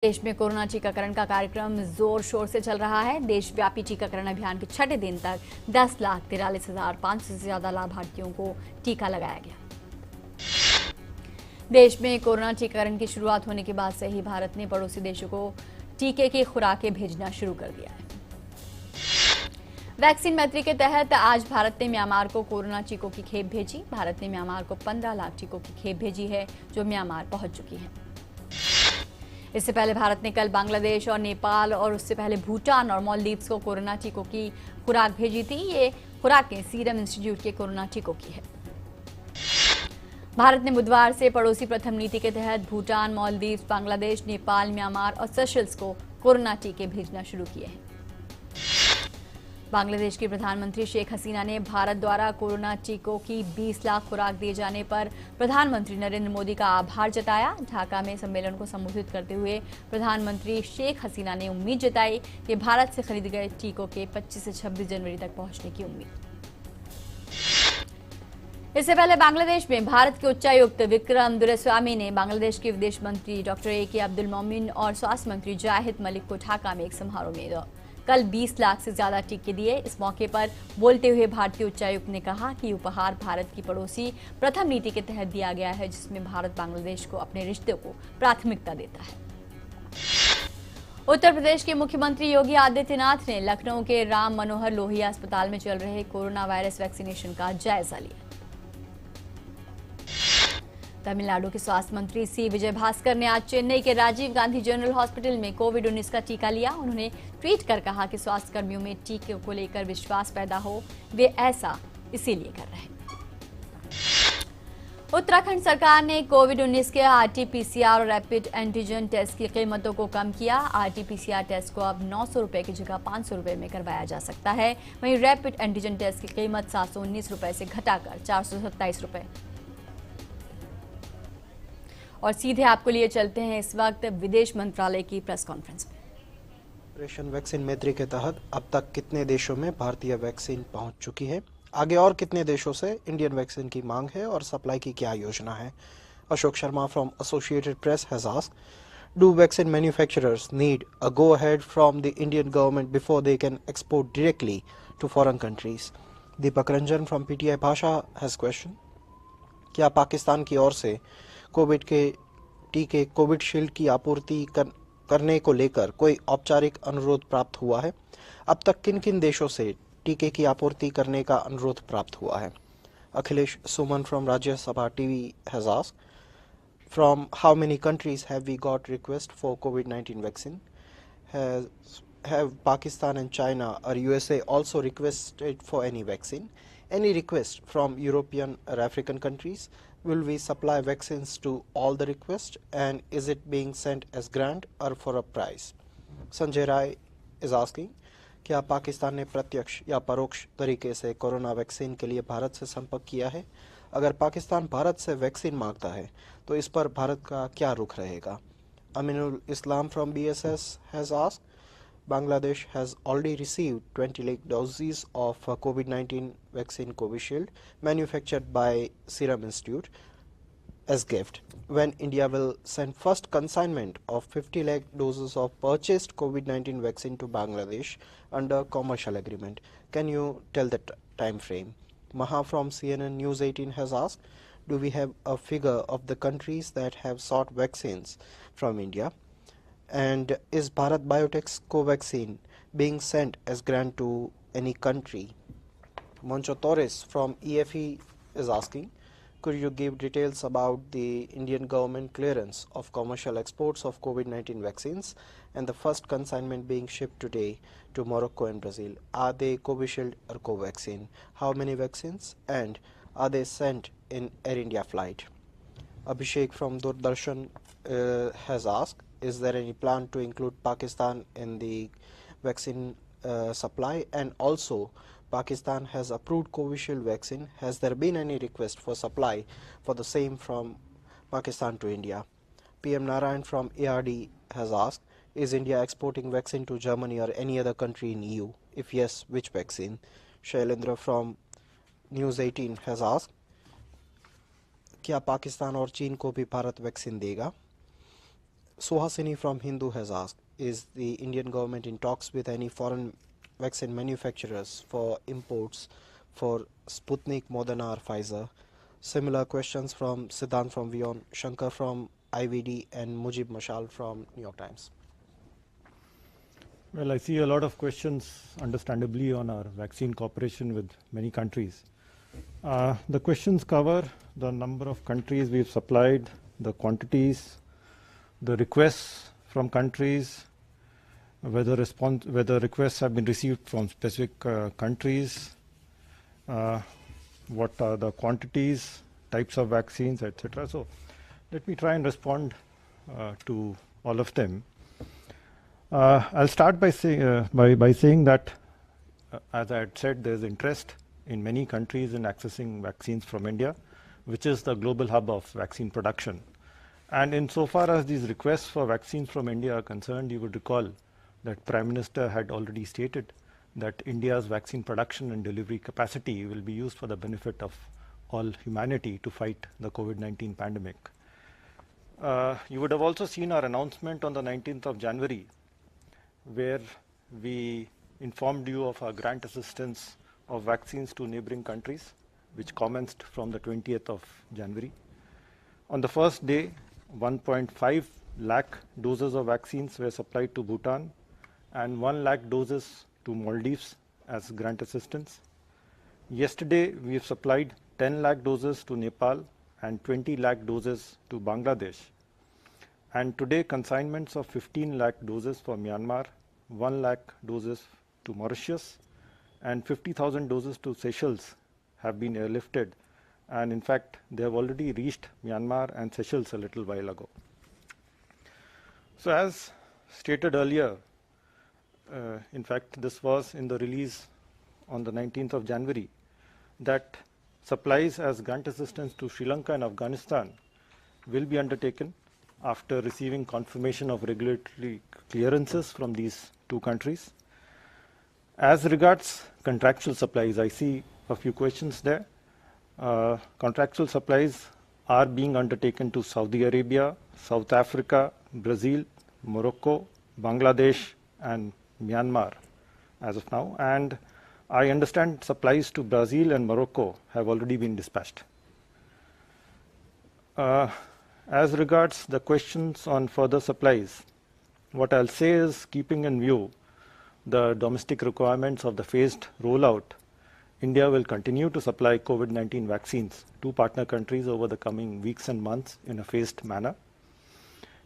देश में कोरोना टीकाकरण का कार्यक्रम जोर शोर से चल रहा है। देशव्यापी टीकाकरण अभियान के छठे दिन तक 10,43,500 से ज्यादा लाभार्थियों को टीका लगाया गया। देश में कोरोना टीकाकरण की शुरुआत होने के बाद से ही भारत ने पड़ोसी देशों को टीके की खुराकें भेजना शुरू कर दिया है। वैक्सीन मैत्री के तहत आज भारत ने म्यांमार को कोरोना टीकों की खेप भेजी। भारत ने म्यांमार को 15 लाख टीकों की खेप भेजी है, जो म्यांमार पहुंच चुकी है। इससे पहले भारत ने कल बांग्लादेश और नेपाल और उससे पहले भूटान और मालदीव्स को कोरोना टीकों की खुराक भेजी थी। ये खुराकें सीरम इंस्टीट्यूट के कोरोना टीकों की है। भारत ने बुधवार से पड़ोसी प्रथम नीति के तहत भूटान, मालदीव्स, बांग्लादेश, नेपाल, म्यांमार और सेशल्स को कोरोना टीके भेजना शुरू किए हैं। बांग्लादेश की प्रधानमंत्री शेख हसीना ने भारत द्वारा कोरोना टीकों की 20 लाख खुराक दिए जाने पर प्रधानमंत्री नरेंद्र मोदी का आभार जताया। ढाका में सम्मेलन को संबोधित करते हुए प्रधानमंत्री शेख हसीना ने उम्मीद जताई कि भारत से खरीदे गए टीकों के 25 से 26 जनवरी तक पहुंचने की उम्मीद। इससे पहले बांग्लादेश में भारत के उच्चायुक्त विक्रम दुरैस्वामी ने बांग्लादेश के विदेश मंत्री डॉक्टर ए.के. अब्दुल मोमिन और स्वास्थ्य मंत्री जाहिद मलिक को ढाका में एक समारोह में कल 20 लाख से ज्यादा टीके दिए। इस मौके पर बोलते हुए भारतीय उच्चायुक्त ने कहा कि उपहार भारत की पड़ोसी प्रथम नीति के तहत दिया गया है, जिसमें भारत बांग्लादेश को अपने रिश्ते को प्राथमिकता देता है। उत्तर प्रदेश के मुख्यमंत्री योगी आदित्यनाथ ने लखनऊ के राम मनोहर लोहिया अस्पताल में चल रहे कोरोना वायरस वैक्सीनेशन का जायजा लिया। तमिलनाडु के स्वास्थ्य मंत्री सी विजय भास्कर ने आज चेन्नई के राजीव गांधी जनरल हॉस्पिटल में कोविड-19 का टीका लिया। उन्होंने ट्वीट कर कहा कि स्वास्थ्य कर्मियों में टीके को लेकर विश्वास पैदा हो, वे ऐसा इसीलिए कर रहे हैं। उत्तराखंड सरकार ने कोविड-19 के आरटी-पीसीआर और रैपिड एंटीजन टेस्ट की कीमतों को कम किया। आरटी-पीसीआर टेस्ट को अब 900 रुपए की जगह 500 रुपए में करवाया जा सकता है। वहीं रैपिड एंटीजन टेस्ट की कीमत 719 रुपए से घटाकर 427 रुपए। और सीधे आपको लिए चलते हैं इस वक्त विदेश मंत्रालय की प्रेस कॉन्फ्रेंस में। ऑपरेशन वैक्सीन मैत्री के तहत अब तक कितने देशों में भारतीय वैक्सीन पहुंच चुकी है, आगे और कितने देशों से इंडियन वैक्सीन की मांग है और सप्लाई की क्या योजना है? Ashok Sharma from Associated Press has asked, do vaccine manufacturers need a go ahead from the Indian government before they can export directly to foreign countries? Deepak Ranjan from PTI Bhasha has question, क्या पाकिस्तान की ओर से कोविड के टीके कोविशील्ड की आपूर्ति करने को लेकर कोई औपचारिक अनुरोध प्राप्त हुआ है? अब तक किन किन देशों से टीके की आपूर्ति करने का अनुरोध प्राप्त हुआ है? Akhilesh Suman from Rajya Sabha TV has asked, from how many countries have we got request for कोविड-19 vaccine? Have Pakistan and China or USA also requested for any vaccine? Any request from European or African countries? Will we supply vaccines to all the requests, and is it being sent as grant or for a price? Sanjay Rai is asking, क्या पाकिस्तान ने प्रत्यक्ष या परोक्ष तरीके से corona vaccine के लिए भारत से संपर्क किया है? अगर पाकिस्तान भारत से वैक्सीन मांगता है तो इस पर भारत का क्या रुख रहेगा? अमीनुल इस्लाम from BSS has asked, Bangladesh has already received 20 lakh doses of COVID-19 vaccine Covishield manufactured by Serum Institute as gift. When India will send first consignment of 50 lakh doses of purchased COVID-19 vaccine to Bangladesh under commercial agreement? Can you tell the time frame? Maha from CNN News 18 has asked, do we have a figure of the countries that have sought vaccines from India? And is Bharat Biotech's Covaxin being sent as grant to any country? Moncho Torres from EFE is asking, could you give details about the Indian government clearance of commercial exports of COVID-19 vaccines and the first consignment being shipped today to Morocco and Brazil? Are they Covishield or Covaxin? How many vaccines, and are they sent in Air India flight? Abhishek from Doordarshan has asked, is there any plan to include Pakistan in the vaccine supply? And also, Pakistan has approved Covishield vaccine. Has there been any request for supply for the same from Pakistan to India? PM Narayan from ARD has asked, is India exporting vaccine to Germany or any other country in EU? If yes, which vaccine? Shailendra from News 18 has asked, क्या पाकिस्तान और चीन को भी Bharat vaccine देगा? Suhasini from Hindu has asked, is the Indian government in talks with any foreign vaccine manufacturers for imports for Sputnik, Moderna or Pfizer? Similar questions from Siddhant from Vion, Shankar from IVD and Mujib Mashal from New York Times. Well, I see a lot of questions, understandably, on our vaccine cooperation with many countries. The questions cover the number of countries we've supplied, the quantities, the requests from countries, whether requests have been received from specific countries, what are the quantities, types of vaccines, etc. So let me try and respond to all of them. I'll start by saying that, as I had said, there's interest in many countries in accessing vaccines from India, which is the global hub of vaccine production. And insofar as these requests for vaccines from India are concerned, you would recall that Prime Minister had already stated that India's vaccine production and delivery capacity will be used for the benefit of all humanity to fight the COVID-19 pandemic. You would have also seen our announcement on the 19th of January, where we informed you of our grant assistance of vaccines to neighboring countries, which commenced from the 20th of January. On the first day, 1.5 lakh doses of vaccines were supplied to Bhutan and 1 lakh doses to Maldives as grant assistance. Yesterday, we have supplied 10 lakh doses to Nepal and 20 lakh doses to Bangladesh. And today, consignments of 15 lakh doses for Myanmar, 1 lakh doses to Mauritius, and 50,000 doses to Seychelles have been airlifted. And in fact, they have already reached Myanmar and Seychelles a little while ago. So as stated earlier, in fact, this was in the release on the 19th of January, that supplies as grant assistance to Sri Lanka and Afghanistan will be undertaken after receiving confirmation of regulatory clearances from these two countries. As regards contractual supplies, I see a few questions there. Contractual supplies are being undertaken to Saudi Arabia, South Africa, Brazil, Morocco, Bangladesh, and Myanmar as of now. And I understand supplies to Brazil and Morocco have already been dispatched. As regards the questions on further supplies, what I'll say is, keeping in view the domestic requirements of the phased rollout, India will continue to supply COVID-19 vaccines to partner countries over the coming weeks and months in a phased manner.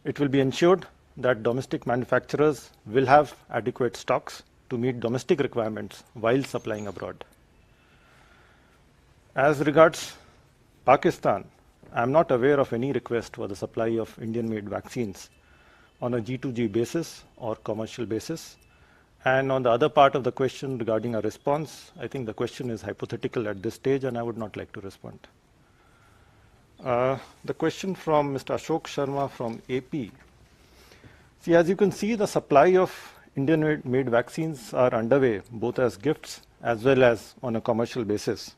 It will be ensured that domestic manufacturers will have adequate stocks to meet domestic requirements while supplying abroad. As regards Pakistan, I am not aware of any request for the supply of Indian-made vaccines on a G2G basis or commercial basis. And on the other part of the question regarding a response, I think the question is hypothetical at this stage, and I would not like to respond. The question from Mr. Ashok Sharma from AP. See, as you can see, the supply of Indian-made vaccines are underway, both as gifts as well as on a commercial basis.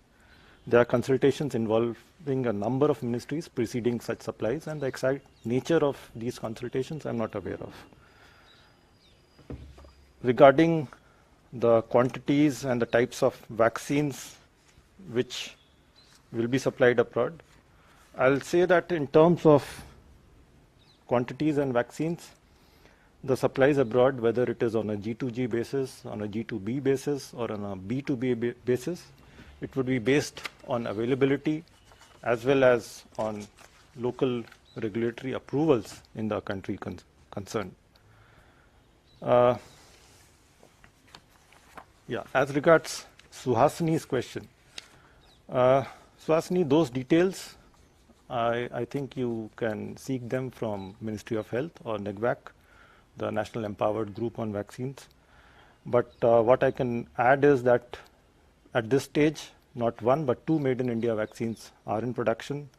There are consultations involving a number of ministries preceding such supplies, and the exact nature of these consultations I am not aware of. Regarding the quantities and the types of vaccines which will be supplied abroad, I'll say that in terms of quantities and vaccines, the supplies abroad, whether it is on a G2G basis, on a G2B basis, or on a B2B basis, it would be based on availability as well as on local regulatory approvals in the country concerned. As regards Suhasini's question, Suhasini, those details, I think you can seek them from Ministry of Health or NEGVAC, the National Empowered Group on Vaccines. But what I can add is that at this stage, not one but two made in India vaccines are in production.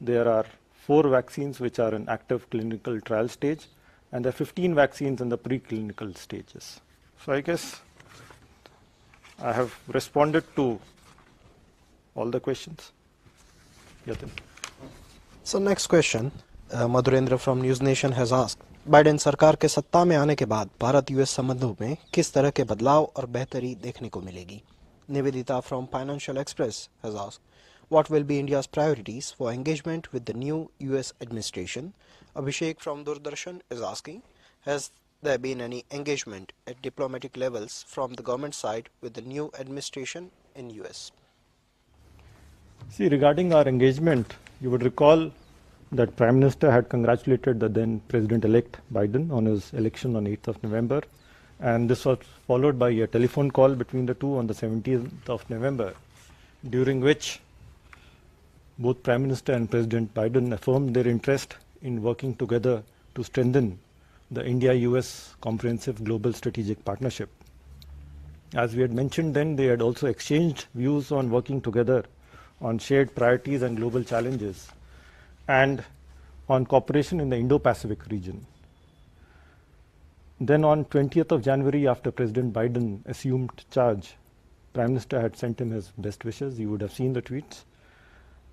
There are 4 vaccines which are in active clinical trial stage, and there are 15 vaccines in the preclinical stages. So I guess I have responded to all the questions. Yatin. So next question, Madhurendra from News Nation has asked, Biden सरकार के सत्ता में आने के बाद Bharat US संबंधों में किस तरह के बदलाव और बेहतरी देखने को मिलेगी? Nivedita from Financial Express has asked, what will be India's priorities for engagement with the new US administration? Abhishek from Doordarshan is asking, has there been any engagement at diplomatic levels from the government side with the new administration in US? See, regarding our engagement, you would recall that Prime Minister had congratulated the then President-elect Biden on his election on 8th of November, and this was followed by a telephone call between the two on the 17th of November, during which both Prime Minister and President Biden affirmed their interest in working together to strengthen the India-US Comprehensive Global Strategic Partnership. As we had mentioned then, they had also exchanged views on working together on shared priorities and global challenges, and on cooperation in the Indo-Pacific region. Then on 20th of January, after President Biden assumed charge, Prime Minister had sent him his best wishes. You would have seen the tweets.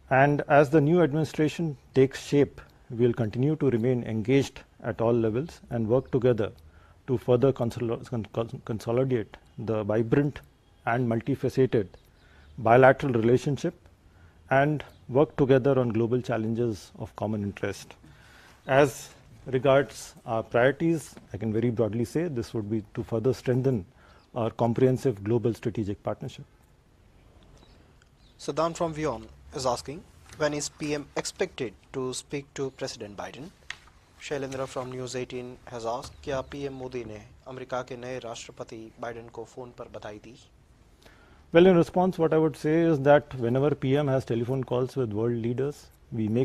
And as the new administration takes shape, we will continue to remain engaged at all levels and work together to further consolidate the vibrant and multifaceted bilateral relationship and work together on global challenges of common interest. As regards our priorities, I can very broadly say this would be to further strengthen our comprehensive global strategic partnership. Sadan from Vion is asking, when is PM expected to speak to President Biden? Shailendra from news 18 has asked, क्या PM Modi ने America के नए राष्ट्रपति Biden को phone पर बधाई दी? Well, in response, what I would say is that whenever PM has telephone calls with world leaders, we make